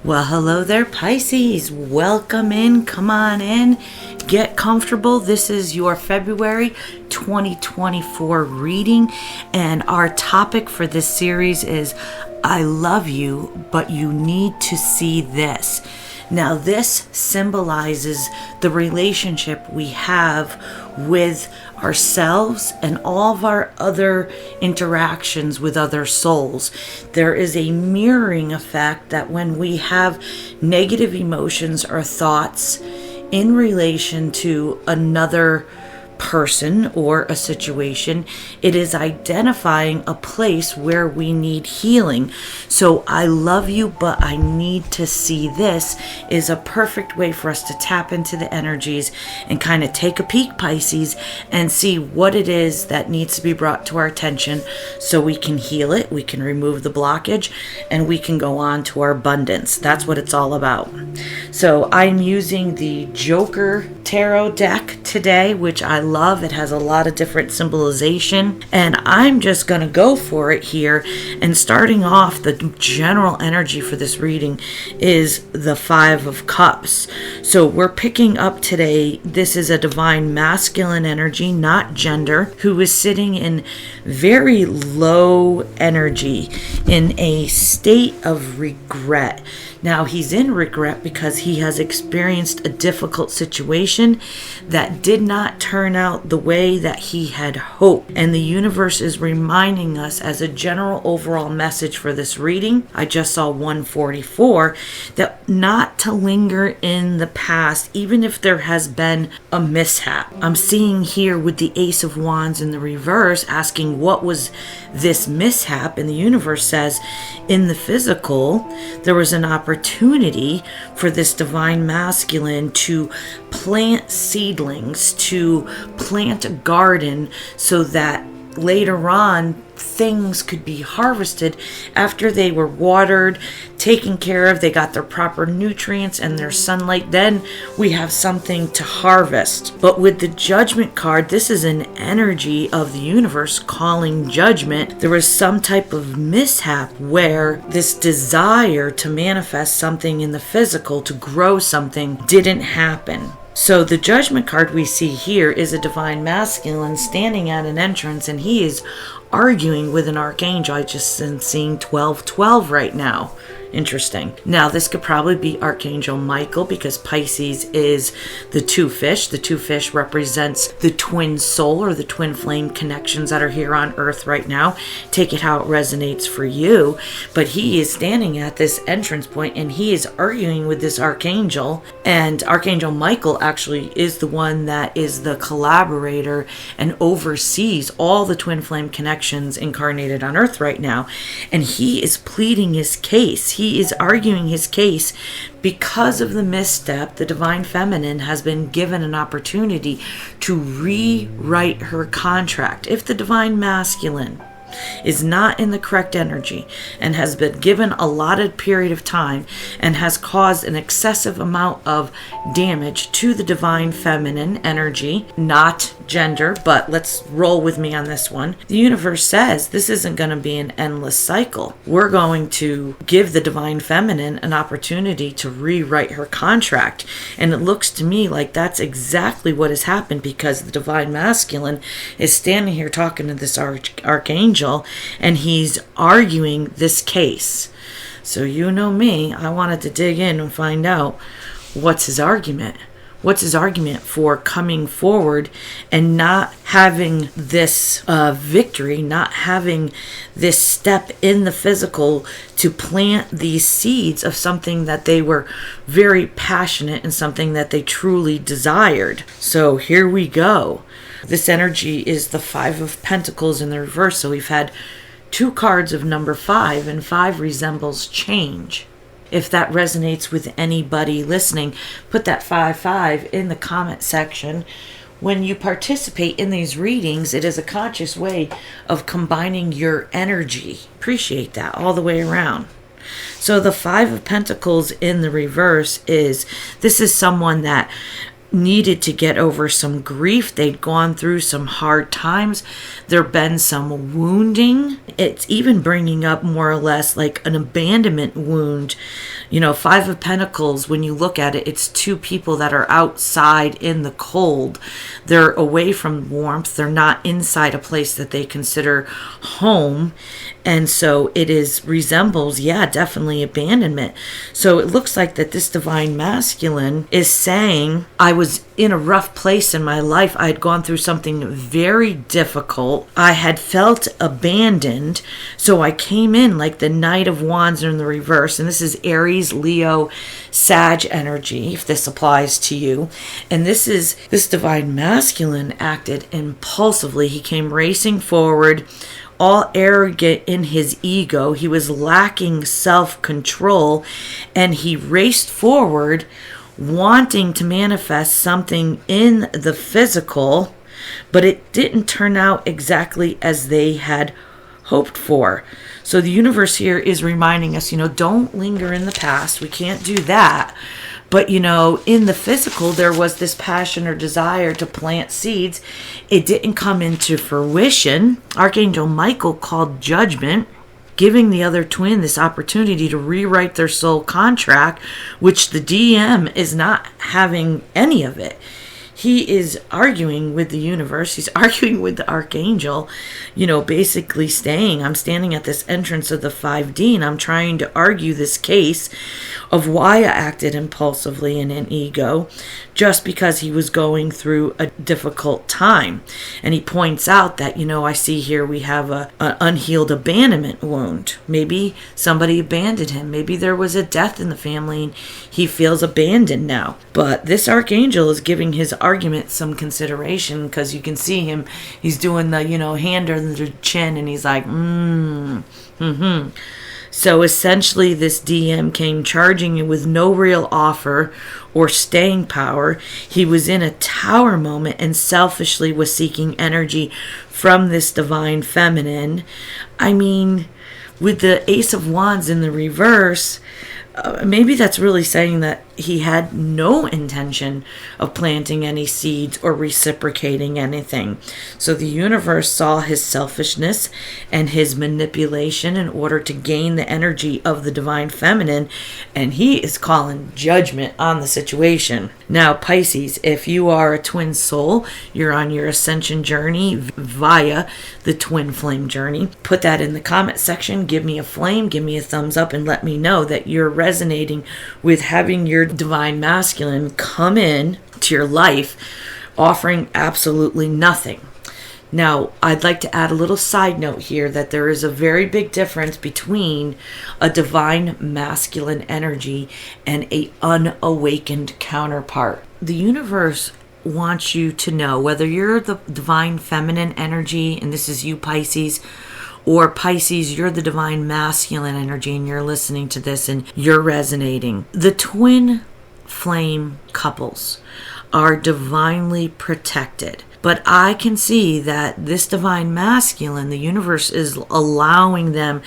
Well, hello there, Pisces. Welcome in. Come on in. Get comfortable. This is your February 2024 reading, and our topic for this series is I love you, but you need to see this. Now, this symbolizes the relationship we have with ourselves and all of our other interactions with other souls. There is a mirroring effect that when we have negative emotions or thoughts in relation to another person or a situation, it is identifying a place where we need healing. So I love you, but I need to see this is a perfect way for us to tap into the energies and kind of take a peek, Pisces, and see what it is that needs to be brought to our attention so we can heal it, we can remove the blockage, and we can go on to our abundance. That's what it's all about. So I'm using the Joker Tarot deck today, which I love. It has a lot of different symbolization, and I'm just going to go for it here. And starting off, the general energy for this reading is the Five of Cups. So we're picking up today, this is a divine masculine energy, not gender, who is sitting in very low energy in a state of regret. Now, he's in regret because he has experienced a difficult situation that did not turn out the way that he had hoped. And the universe is reminding us as a general overall message for this reading, I just saw 144, that not to linger in the past, even if there has been a mishap. I'm seeing here with the Ace of Wands in the reverse, asking what was this mishap? And the universe says, in the physical, there was an opportunity for this divine masculine to plant seedlings, to plant a garden so that later on things could be harvested after they were watered, taken care of, they got their proper nutrients and their sunlight. Then we have something to harvest. But with the Judgment card, this is an energy of the universe calling judgment. There was some type of mishap where this desire to manifest something in the physical, to grow something, didn't happen. So the Judgment card we see here is a divine masculine standing at an entrance, and he is arguing with an archangel. I just am seeing 1212 right now. Interesting. Now, this could probably be Archangel Michael because Pisces is the two fish. The two fish represents the twin soul or the twin flame connections that are here on earth right now. Take it how it resonates for you. But he is standing at this entrance point and he is arguing with this archangel. And Archangel Michael actually is the one that is the collaborator and oversees all the twin flame connections incarnated on earth right now. And he is pleading his case. He is arguing his case because of the misstep. The divine feminine has been given an opportunity to rewrite her contract. If the divine masculine is not in the correct energy and has been given a allotted period of time and has caused an excessive amount of damage to the divine feminine energy, not gender, but let's roll with me on this one. The universe says this isn't going to be an endless cycle. We're going to give the divine feminine an opportunity to rewrite her contract. And it looks to me like that's exactly what has happened because the divine masculine is standing here talking to this archangel and he's arguing this case. So you know me, I wanted to dig in and find out what's his argument. What's his argument for coming forward and not having this victory, not having this step in the physical to plant these seeds of something that they were very passionate and something that they truly desired? So here we go. This energy is the Five of Pentacles in the reverse. So we've had two cards of number 5, and 5 resembles change. If that resonates with anybody listening, put that 5-5 in the comment section. When you participate in these readings, it is a conscious way of combining your energy. Appreciate that all the way around. So the Five of Pentacles in the reverse this is someone that needed to get over some grief. They'd gone through some hard times. There'd been some wounding. It's even bringing up more or less like an abandonment wound. Five of Pentacles, when you look at it, it's two people that are outside in the cold. They're away from warmth. They're not inside a place that they consider home. And so it resembles, definitely abandonment. So it looks like that this divine masculine is saying, I was in a rough place in my life. I had gone through something very difficult. I had felt abandoned. So I came in like the Knight of Wands in the reverse. And this is Aries, Leo, Sag energy, if this applies to you. And this divine masculine acted impulsively. He came racing forward, all arrogant in his ego. He was lacking self-control, and he raced forward wanting to manifest something in the physical, but it didn't turn out exactly as they had hoped for. So the universe here is reminding us, don't linger in the past. We can't do that. But, in the physical, there was this passion or desire to plant seeds. It didn't come into fruition. Archangel Michael called judgment, giving the other twin this opportunity to rewrite their soul contract, which the DM is not having any of it. He is arguing with the universe. He's arguing with the archangel, basically saying, I'm standing at this entrance of the 5D and I'm trying to argue this case of why I acted impulsively and in ego just because he was going through a difficult time. And he points out that, I see here we have an unhealed abandonment wound. Maybe somebody abandoned him. Maybe there was a death in the family and he feels abandoned now. But this archangel is giving his argument some consideration, because you can see him, he's doing the, hand under the chin, and he's like, So essentially this DM came charging with no real offer or staying power. He was in a tower moment and selfishly was seeking energy from this divine feminine. I mean, with the Ace of Wands in the reverse, maybe that's really saying that he had no intention of planting any seeds or reciprocating anything. So the universe saw his selfishness and his manipulation in order to gain the energy of the divine feminine, and he is calling judgment on the situation. Now, Pisces, if you are a twin soul, you're on your ascension journey via the twin flame journey. Put that in the comment section. Give me a flame, give me a thumbs up, and let me know that you're resonating with having your divine masculine come in to your life offering absolutely nothing. Now, I'd like to add a little side note here that there is a very big difference between a divine masculine energy and a unawakened counterpart. The universe wants you to know, whether you're the divine feminine energy, and this is you, Pisces, or Pisces, you're the divine masculine energy and you're listening to this and you're resonating. The twin flame couples are divinely protected. But I can see that this divine masculine, the universe is allowing them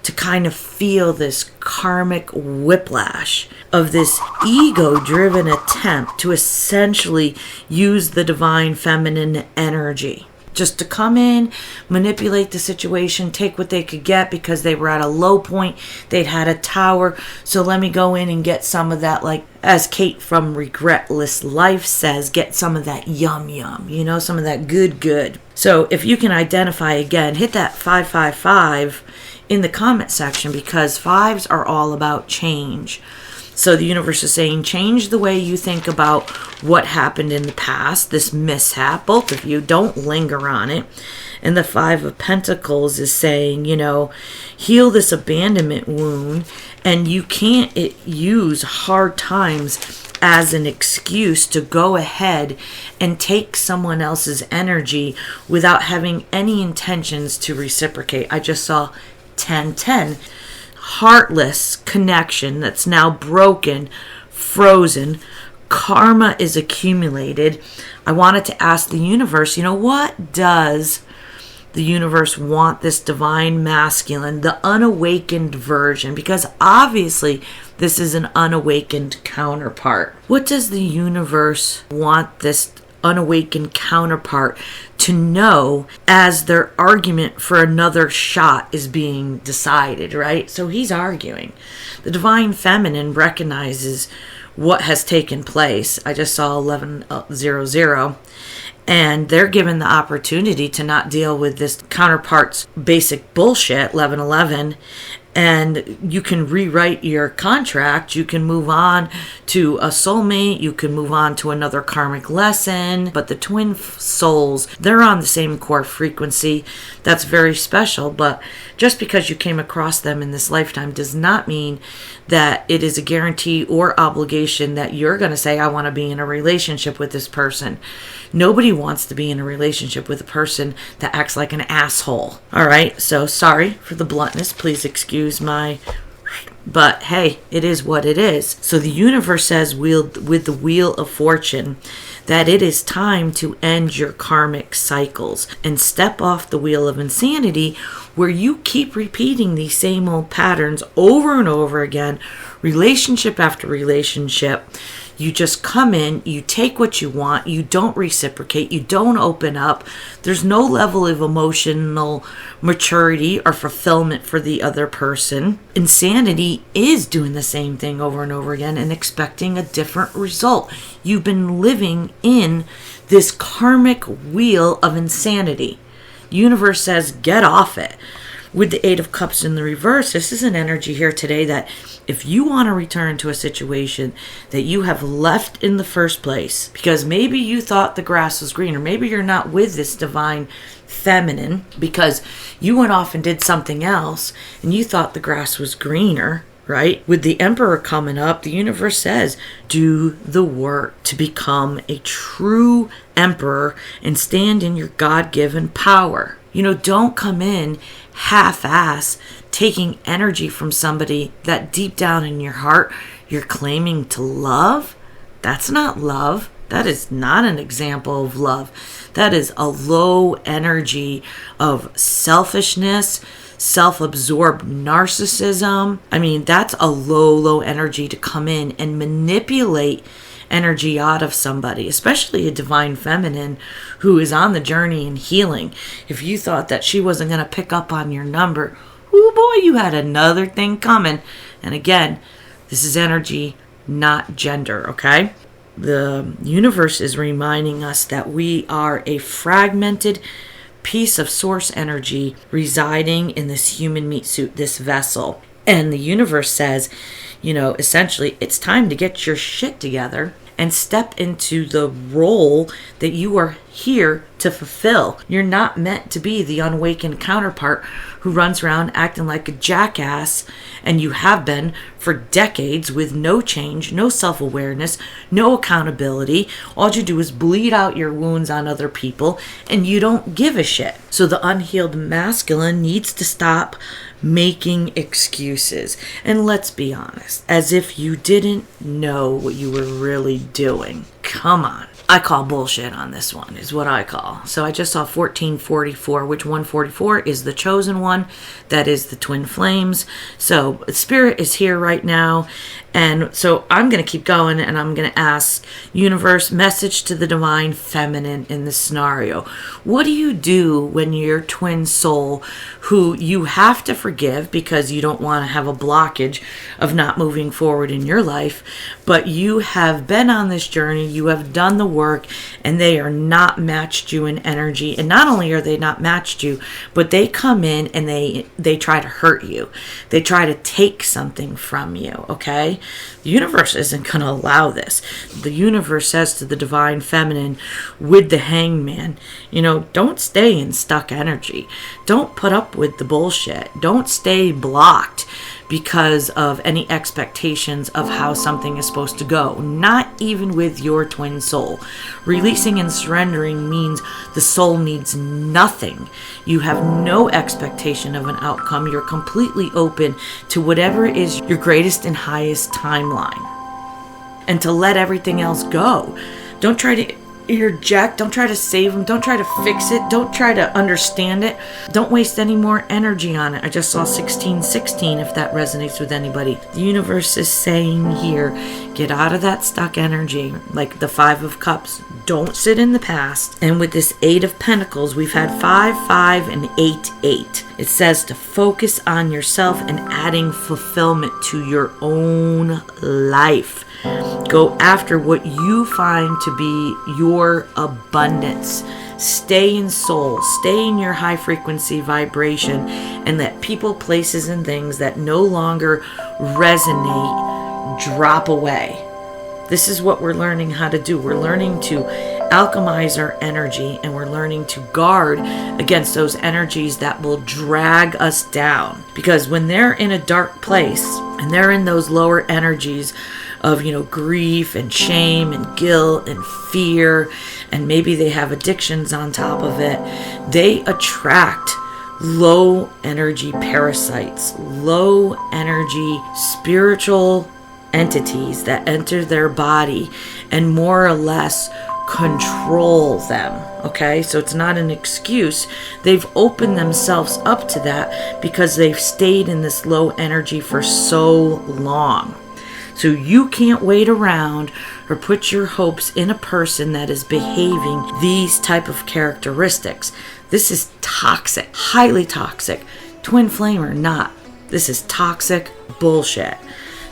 to kind of feel this karmic whiplash of this ego-driven attempt to essentially use the divine feminine energy. Just to come in, manipulate the situation, take what they could get because they were at a low point. They'd had a tower. So let me go in and get some of that, like as Kate from Regretless Life says, get some of that yum, some of that good. So if you can identify, again, hit that 555 in the comment section, because fives are all about change. So the universe is saying, change the way you think about what happened in the past, this mishap. Both of you, don't linger on it. And the Five of Pentacles is saying, heal this abandonment wound. And you can't use hard times as an excuse to go ahead and take someone else's energy without having any intentions to reciprocate. I just saw 10-10. Heartless connection that's now broken, frozen. Karma is accumulated. I wanted to ask the universe, what does the universe want this divine masculine, the unawakened version? Because obviously This is an unawakened counterpart. What does the universe want this unawakened counterpart to know as their argument for another shot is being decided, right? So he's arguing. The divine feminine recognizes what has taken place. I just saw 1100, and they're given the opportunity to not deal with this counterpart's basic bullshit, 1111, and you can rewrite your contract. You can move on to a soulmate. You can move on to another karmic lesson. But the twin souls, they're on the same core frequency. That's very special. But just because you came across them in this lifetime does not mean that it is a guarantee or obligation that you're going to say, I want to be in a relationship with this person. Nobody wants to be in a relationship with a person that acts like an asshole. All right, so sorry for the bluntness. Please excuse my... But hey, it is what it is. So the universe says with the Wheel of Fortune that it is time to end your karmic cycles and step off the wheel of insanity where you keep repeating these same old patterns over and over again, relationship after relationship. You just come in, you take what you want, you don't reciprocate, you don't open up. There's no level of emotional maturity or fulfillment for the other person. Insanity is doing the same thing over and over again and expecting a different result. You've been living in this karmic wheel of insanity. Universe says, get off it. With the Eight of Cups in the reverse, this is an energy here today that if you want to return to a situation that you have left in the first place, because maybe you thought the grass was greener, maybe you're not with this divine feminine because you went off and did something else and you thought the grass was greener, right? With the Emperor coming up, the universe says, do the work to become a true emperor and stand in your God-given power. You know, don't come in half-ass taking energy from somebody that deep down in your heart you're claiming to love. That's not love. That is not an example of love. That is a low energy of selfishness, self-absorbed narcissism. I mean, that's a low energy to come in and manipulate energy out of somebody, especially a divine feminine who is on the journey in healing. If you thought that she wasn't going to pick up on your number, oh boy, you had another thing coming. And again, this is energy, not gender, okay? The universe is reminding us that we are a fragmented piece of source energy residing in this human meat suit, this vessel. And the universe says, you know, essentially, it's time to get your shit together and step into the role that you are here to fulfill. You're not meant to be the unawakened counterpart who runs around acting like a jackass, and you have been for decades with no change, no self-awareness, no accountability. All you do is bleed out your wounds on other people, and you don't give a shit. So the unhealed masculine needs to stop making excuses. And let's be honest, as if you didn't know what you were really doing. Come on. I call bullshit on this one, is what I call. So I just saw 1444, which 144 is the chosen one. That is the twin flames. So Spirit is here right now. And so I'm going to keep going and I'm going to ask universe, message to the divine feminine in this scenario. What do you do when your twin soul, who you have to forgive because you don't want to have a blockage of not moving forward in your life, but you have been on this journey, you have done the work, and they are not matched you in energy. And not only are they not matched you, but they come in and they try to hurt you. They try to take something from you, okay? The universe isn't going to allow this. The universe says to the divine feminine with the hangman, you know, don't stay in stuck energy. Don't put up with the bullshit. Don't stay blocked because of any expectations of how something is supposed to go. Not even with your twin soul. Releasing and surrendering means the soul needs nothing. You have no expectation of an outcome. You're completely open to whatever is your greatest and highest timeline. And to let everything else go. Don't try to interject. Don't try to save them. Don't try to fix it. Don't try to understand it. Don't waste any more energy on it. I just saw 1616 if that resonates with anybody. The universe is saying here, get out of that stuck energy, like the Five of Cups. Don't sit in the past. And with this Eight of Pentacles, we've had 5, 5, and 8, 8. It says to focus on yourself and adding fulfillment to your own life. Go after what you find to be your abundance. Stay in soul, stay in your high frequency vibration, and let people, places, and things that no longer resonate drop away. This is what we're learning how to do. We're learning to alchemize our energy, and we're learning to guard against those energies that will drag us down. Because when they're in a dark place and they're in those lower energies of, grief and shame and guilt and fear, and maybe they have addictions on top of it, they attract low energy parasites, low energy spiritual entities that enter their body and more or less control them. Okay, so it's not an excuse. They've opened themselves up to that because they've stayed in this low energy for so long. So you can't wait around or put your hopes in a person that is behaving these type of characteristics. This is toxic, highly toxic. Twin flame or not, this is toxic bullshit.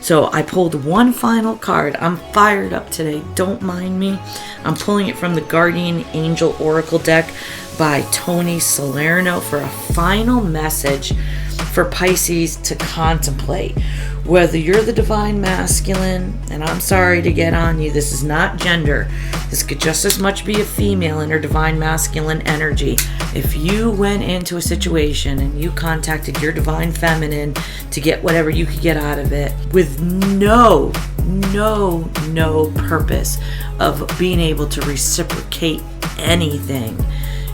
So I pulled one final card. I'm fired up today. Don't mind me. I'm pulling it from the Guardian Angel Oracle deck by Tony Salerno for a final message for Pisces to contemplate. Whether you're the divine masculine, and I'm sorry to get on you, this is not gender. This could just as much be a female in her divine masculine energy. If you went into a situation and you contacted your divine feminine to get whatever you could get out of it with no purpose of being able to reciprocate anything,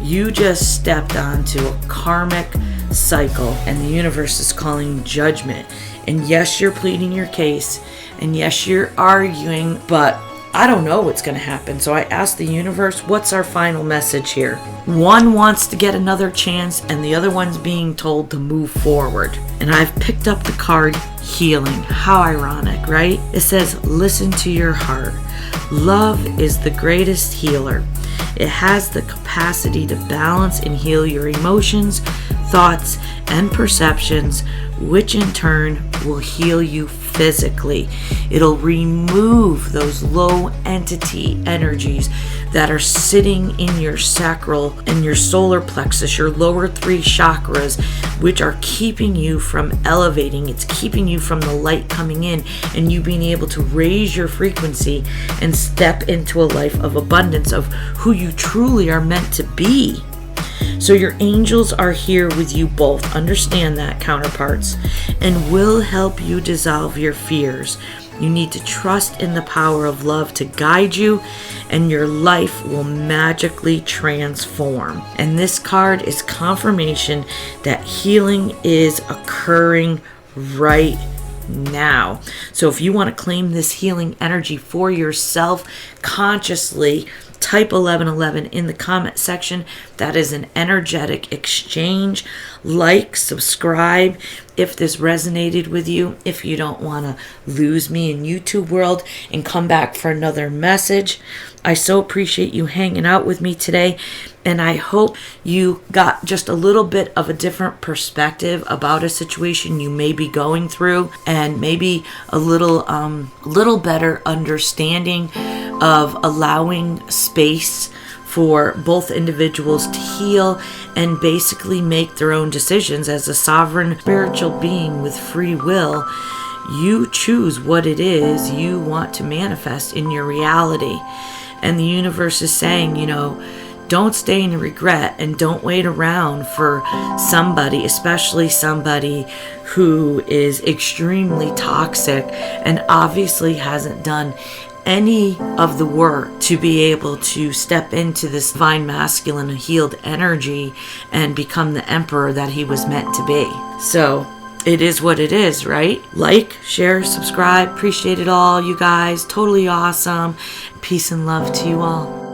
you just stepped onto a karmic cycle, and the universe is calling judgment. And yes, you're pleading your case, and yes, you're arguing, but I don't know what's going to happen. So I asked the universe, what's our final message here? One wants to get another chance, and the other one's being told to move forward. And I've picked up the card healing. How ironic, right? It says, listen to your heart. Love is the greatest healer. It has the capacity to balance and heal your emotions, thoughts, and perceptions, which in turn will heal you physically. It'll remove those low entity energies that are sitting in your sacral and your solar plexus, your lower three chakras, which are keeping you from elevating. It's keeping you from the light coming in and you being able to raise your frequency and step into a life of abundance of who you truly are meant to be. So your angels are here with you both. Understand that, counterparts, and will help you dissolve your fears. You need to trust in the power of love to guide you, and your life will magically transform. And this card is confirmation that healing is occurring right now. So if you want to claim this healing energy for yourself consciously, type 1111 in the comment section. That is an energetic exchange. Like, subscribe if this resonated with you. If you don't want to lose me in YouTube world and come back for another message. I so appreciate you hanging out with me today, and I hope you got just a little bit of a different perspective about a situation you may be going through, and maybe a little better understanding of allowing space for both individuals to heal and basically make their own decisions. As a sovereign spiritual being with free will, you choose what it is you want to manifest in your reality. And the universe is saying, don't stay in regret and don't wait around for somebody, especially somebody who is extremely toxic and obviously hasn't done any of the work to be able to step into this divine masculine healed energy and become the emperor that he was meant to be. So it is what it is, right? Like, share, subscribe. Appreciate it all, you guys. Totally awesome. Peace and love to you all.